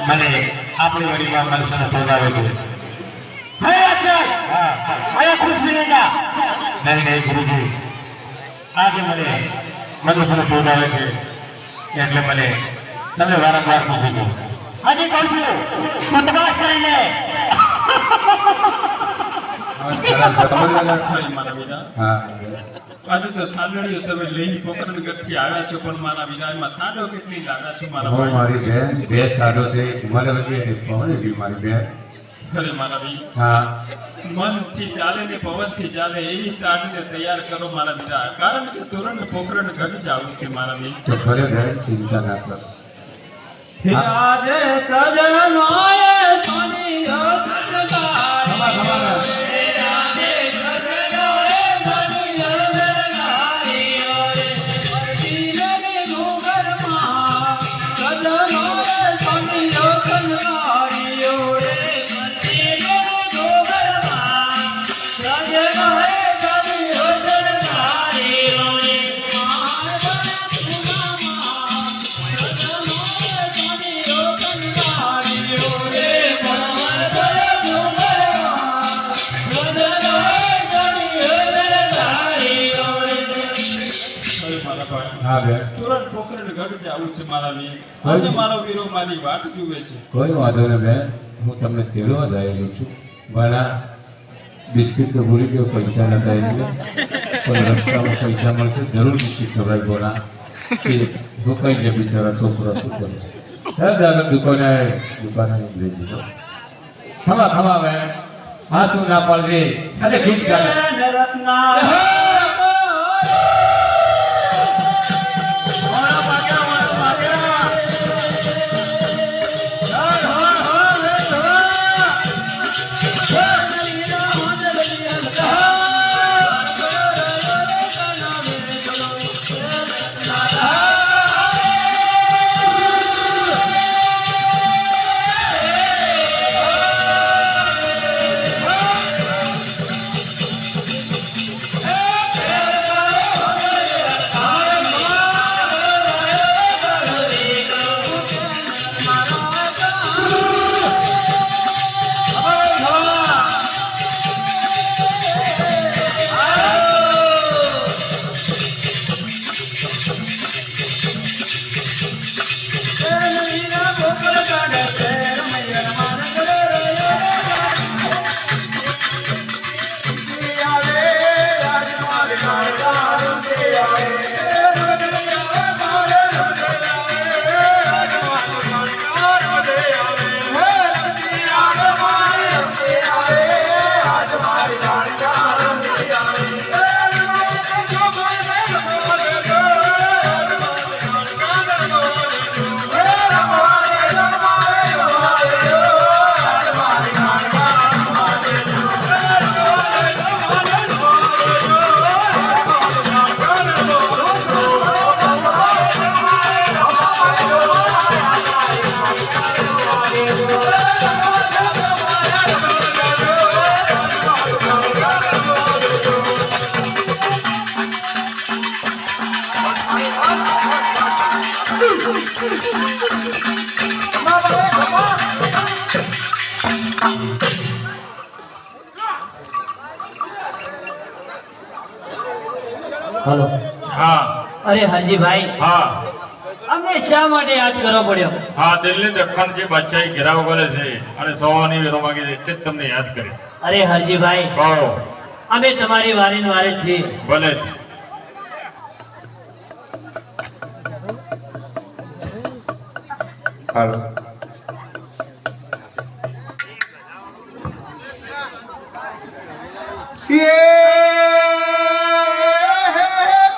મને આપણી વડીમાં મનસને બોલાવે છે ખુશ નહીં ગુરુજી આજે મને મનસને બોલાવે છે એટલે મને તમને વારંવાર પૂછું છું હજી કહું છું તપાસ કરી લે આજે તો સાદડીઓ તમે લઈને પોકરણગઢથી આવ્યા છો પણ મારા વિદાયમાં સાદો કેટલી લાગ્યા છો મારા મારી બેન બે સાદો છે મને બધી પવન ગઈ મારી બેન ખરે મારા ભાઈ હા મનથી ચાલે ને પવનથી ચાલે એવી સાડીને તૈયાર કરો મારા વિદા કારણ કે તુરંત પોકરણગઢ જાવું છે મારા ભાઈ તો ભલે બેન ચિંતા ના કર હે આજે સજનોએ સોનીઓ સજગારી તુરંત પોકરણગઢ જાવું છે મારા વી આજે મારો વીરો મારી વાટ જુએ છે કોઈ વાંધો નહીં બેન હું તમને તેડવા જયેલો છું મારા બિસ્કિટ તો ભૂલી ગયો પૈસા નતા એટલે પણ રસ્તામાં પૈસા મળશે જરૂર બિસ્કિટ ખવડાવી બોલા કે રોકાઈ જાય બિચારા છોકરા શું કરે દાદા દુકાને લઈ દીધો ખમા બેન હા શું ના પાડજે અરે ગીત ગાને હલો. હા અરે હરજીભાઈ, હા અમને શા માટે યાદ કરવો પડ્યો? હા દિલ્હી દખણ જે બાદશાહી ઘેરાવ કરે છે અને સોવાની વેરો માંગે છે એટલે જ તમને યાદ કરી. અરે હરજીભાઈ, કહો અમે તમારી વારી વારે જ છીએ. ભલે હાલો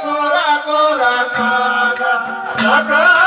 કોરા કોરા ખાના